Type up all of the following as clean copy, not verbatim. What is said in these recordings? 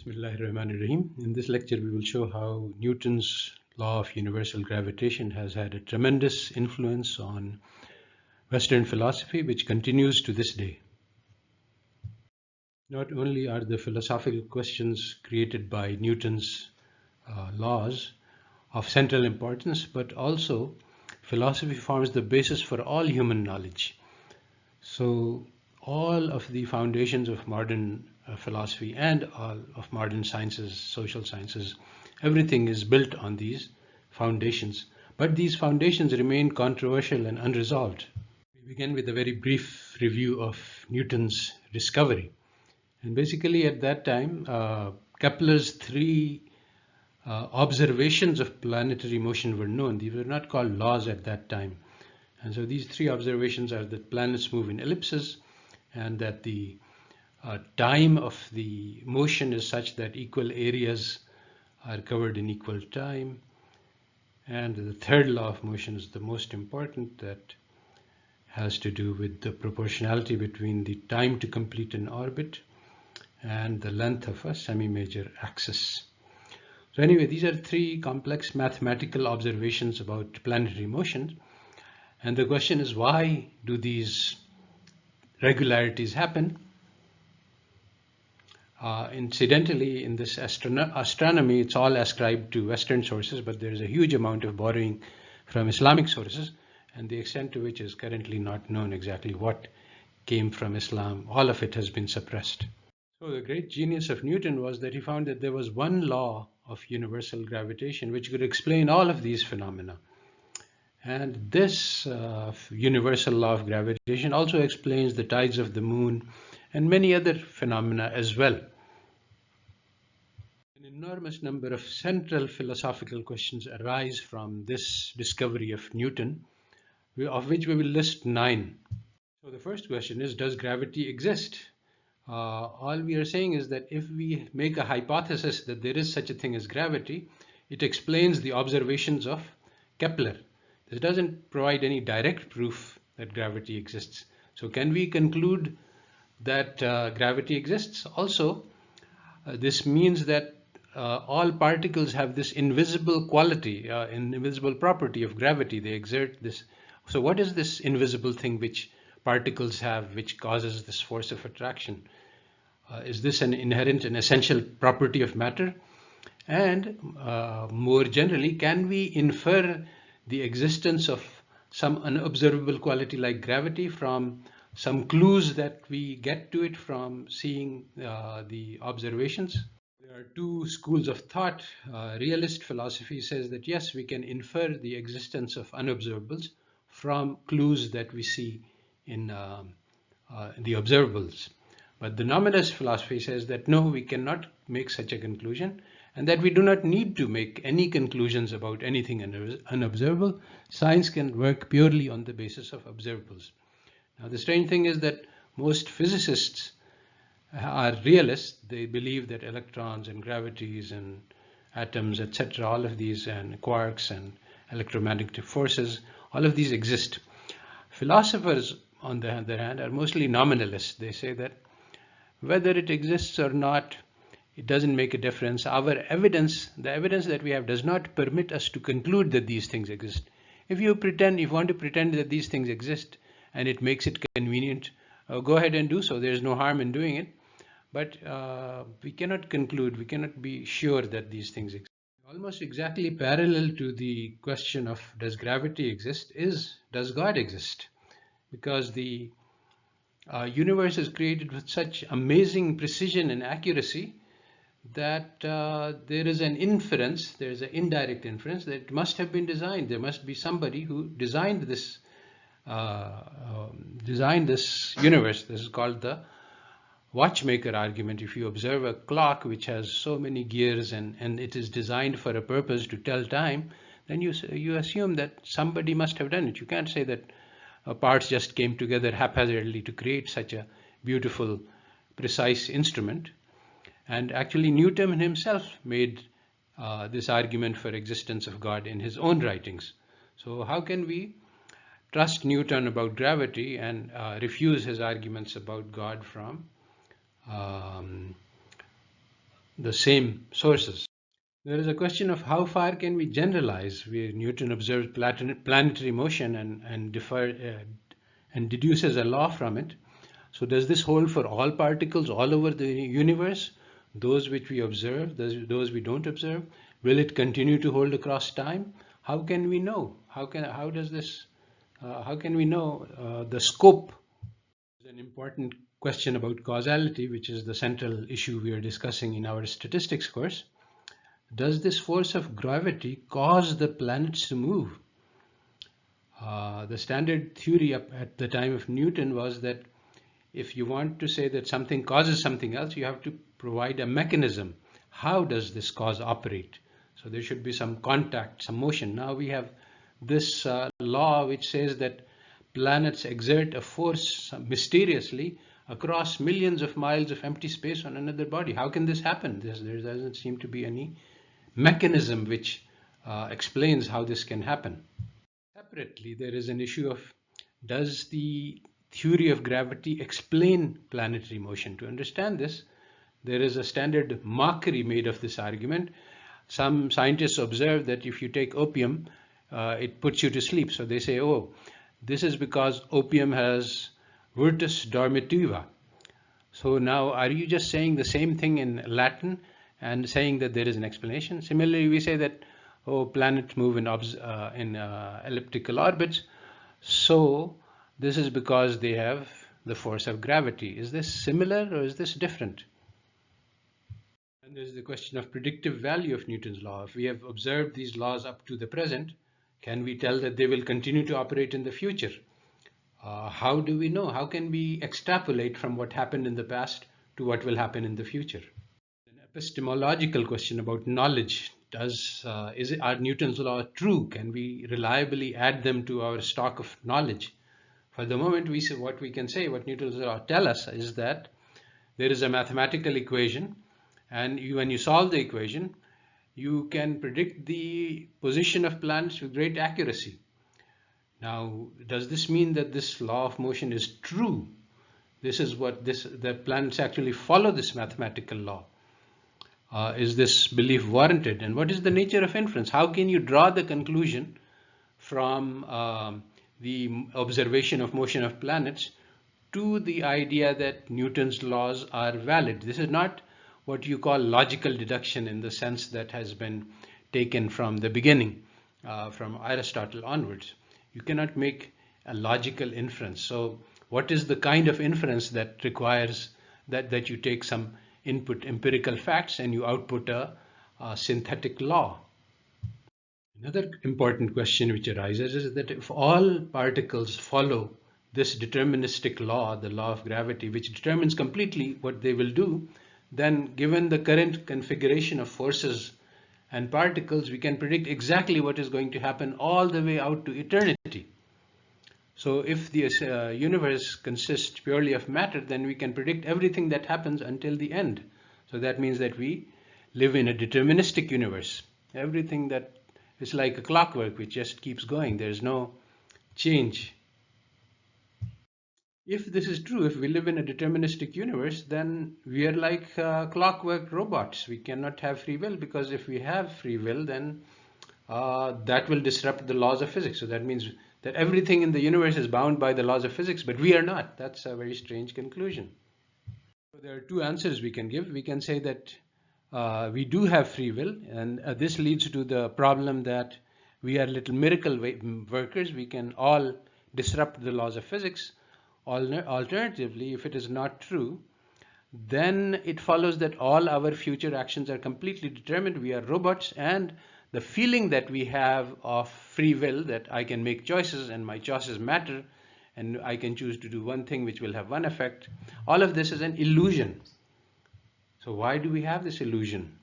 Bismillahirrahmanirrahim. In this lecture, we will show how Newton's law of universal gravitation has had a tremendous influence on Western philosophy, which continues to this day. Not only are the philosophical questions created by Newton's laws of central importance, but also philosophy forms the basis for all human knowledge. So all of the foundations of modern philosophy and all of modern sciences, social sciences, everything is built on these foundations. But these foundations remain controversial and unresolved. We begin with a very brief review of Newton's discovery. And basically at that time, Kepler's three observations of planetary motion were known. These were not called laws at that time. And so these three observations are that planets move in ellipses, and that the time of the motion is such that equal areas are covered in equal time. And the third law of motion is the most important, that has to do with the proportionality between the time to complete an orbit and the length of a semi-major axis. So anyway, these are three complex mathematical observations about planetary motion. And the question is, why do these regularities happen? Incidentally, in this astronomy, it's all ascribed to Western sources, but there's a huge amount of borrowing from Islamic sources, and the extent to which is currently not known exactly what came from Islam. All of it has been suppressed. So the great genius of Newton was that he found that there was one law of universal gravitation which could explain all of these phenomena. And this universal law of gravitation also explains the tides of the moon and many other phenomena as well. An enormous number of central philosophical questions arise from this discovery of Newton, of which we will list 9. So the first question is, does gravity exist? All we are saying is that if we make a hypothesis that there is such a thing as gravity, it explains the observations of Kepler. This doesn't provide any direct proof that gravity exists. So can we conclude that gravity exists? Also, this means that all particles have this invisible quality, invisible property of gravity. They exert this. So what is this invisible thing which particles have, which causes this force of attraction? Is this an inherent and essential property of matter? And more generally, can we infer the existence of some unobservable quality like gravity from some clues that we get to it from seeing the observations? There are two schools of thought. Realist philosophy says that yes, we can infer the existence of unobservables from clues that we see in the observables. But the nominalist philosophy says that no, we cannot make such a conclusion, and that we do not need to make any conclusions about anything unobservable. Science can work purely on the basis of observables. Now, the strange thing is that most physicists are realists. They believe that electrons and gravities and atoms, etc., all of these, and quarks and electromagnetic forces, all of these exist. Philosophers, on the other hand, are mostly nominalists. They say that whether it exists or not, it doesn't make a difference. Our evidence, the evidence that we have, does not permit us to conclude that these things exist. If you want to pretend that these things exist and it makes it convenient, go ahead and do so. There's no harm in doing it. But we cannot conclude, we cannot be sure that these things exist. Almost exactly parallel to the question of does gravity exist is, does God exist? Because the universe is created with such amazing precision and accuracy that there is an inference, there is an indirect inference that it must have been designed. There must be somebody who designed this universe. This is called the watchmaker argument. If you observe a clock which has so many gears and it is designed for a purpose to tell time, then you assume that somebody must have done it. You can't say that parts just came together haphazardly to create such a beautiful, precise instrument. And actually Newton himself made this argument for existence of God in his own writings. So how can we trust Newton about gravity and refuse his arguments about God from the same sources. There is a question of how far can we generalize, where Newton observed planetary motion and deduces a law from it. So does this hold for all particles all over the universe? Those which we observe, those we don't observe? Will it continue to hold across time? How can we know? How can we know the scope? An important question about causality, which is the central issue we are discussing in our statistics course. Does this force of gravity cause the planets to move? The standard theory at the time of Newton was that if you want to say that something causes something else, you have to provide a mechanism. How does this cause operate? So there should be some contact, some motion. Now we have this law which says that planets exert a force mysteriously across millions of miles of empty space on another body. How can this happen? There doesn't seem to be any mechanism which explains how this can happen. Separately, there is an issue of, does the theory of gravity explain planetary motion? To understand this, there is a standard mockery made of this argument. Some scientists observe that if you take opium, it puts you to sleep. So they say, oh, this is because opium has virtus dormitiva. So now, are you just saying the same thing in Latin and saying that there is an explanation? Similarly, we say that, oh, planets move in elliptical orbits. So this is because they have the force of gravity. Is this similar or is this different? And there's the question of predictive value of Newton's law. If we have observed these laws up to the present, can we tell that they will continue to operate in the future? How do we know? How can we extrapolate from what happened in the past to what will happen in the future? An epistemological question about knowledge. Are Newton's law true? Can we reliably add them to our stock of knowledge? For the moment, what Newton's law tell us is that there is a mathematical equation, and when you solve the equation, you can predict the position of planets with great accuracy. Now, does this mean that this law of motion is true? The planets actually follow this mathematical law. Is this belief warranted? And what is the nature of inference? How can you draw the conclusion from the observation of motion of planets to the idea that Newton's laws are valid? This is not what you call logical deduction in the sense that has been taken from the beginning, from Aristotle onwards. You cannot make a logical inference. So what is the kind of inference that requires that you take some input empirical facts and you output a synthetic law? Another important question which arises is that if all particles follow this deterministic law, the law of gravity, which determines completely what they will do, then given the current configuration of forces and particles, we can predict exactly what is going to happen all the way out to eternity. So if the universe consists purely of matter, then we can predict everything that happens until the end. So that means that we live in a deterministic universe. Everything that is like a clockwork which just keeps going. There's no change. If this is true, if we live in a deterministic universe, then we are like clockwork robots. We cannot have free will, because if we have free will, then that will disrupt the laws of physics. So that means that everything in the universe is bound by the laws of physics, but we are not. That's a very strange conclusion. So there are two answers we can give. We can say that we do have free will, and this leads to the problem that we are little miracle workers. We can all disrupt the laws of physics. Alternatively, if it is not true, then it follows that all our future actions are completely determined. We are robots, and the feeling that we have of free will, that I can make choices and my choices matter, and I can choose to do one thing which will have one effect, all of this is an illusion. So why do we have this illusion?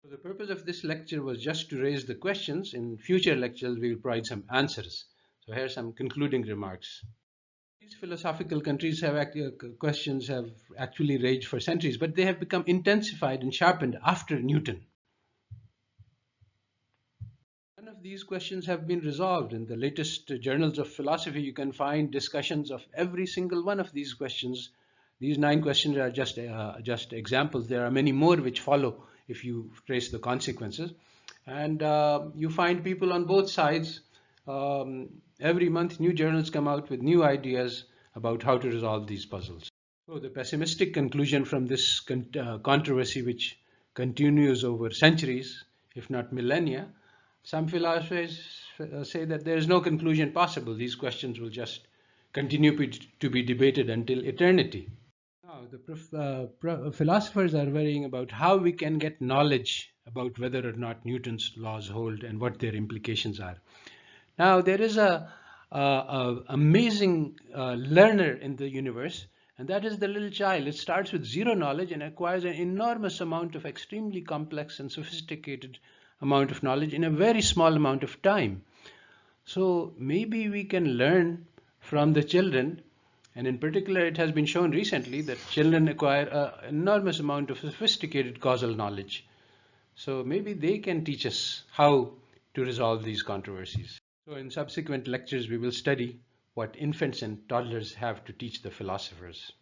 So the purpose of this lecture was just to raise the questions. In future lectures, we will provide some answers. So here are some concluding remarks. These philosophical questions have actually raged for centuries, but they have become intensified and sharpened after Newton. None of these questions have been resolved. In the latest journals of philosophy, you can find discussions of every single one of these questions. These 9 questions are just examples. There are many more which follow if you trace the consequences. And you find people on both sides. Every month, new journals come out with new ideas about how to resolve these puzzles. So the pessimistic conclusion from this controversy, which continues over centuries, if not millennia, some philosophers say that there is no conclusion possible. These questions will just continue to be debated until eternity. Now, the philosophers are worrying about how we can get knowledge about whether or not Newton's laws hold and what their implications are. Now, there is a amazing learner in the universe, and that is the little child. It starts with zero knowledge and acquires an enormous amount of extremely complex and sophisticated amount of knowledge in a very small amount of time. So maybe we can learn from the children, and in particular it has been shown recently that children acquire an enormous amount of sophisticated causal knowledge. So maybe they can teach us how to resolve these controversies. So in subsequent lectures we will study what infants and toddlers have to teach the philosophers.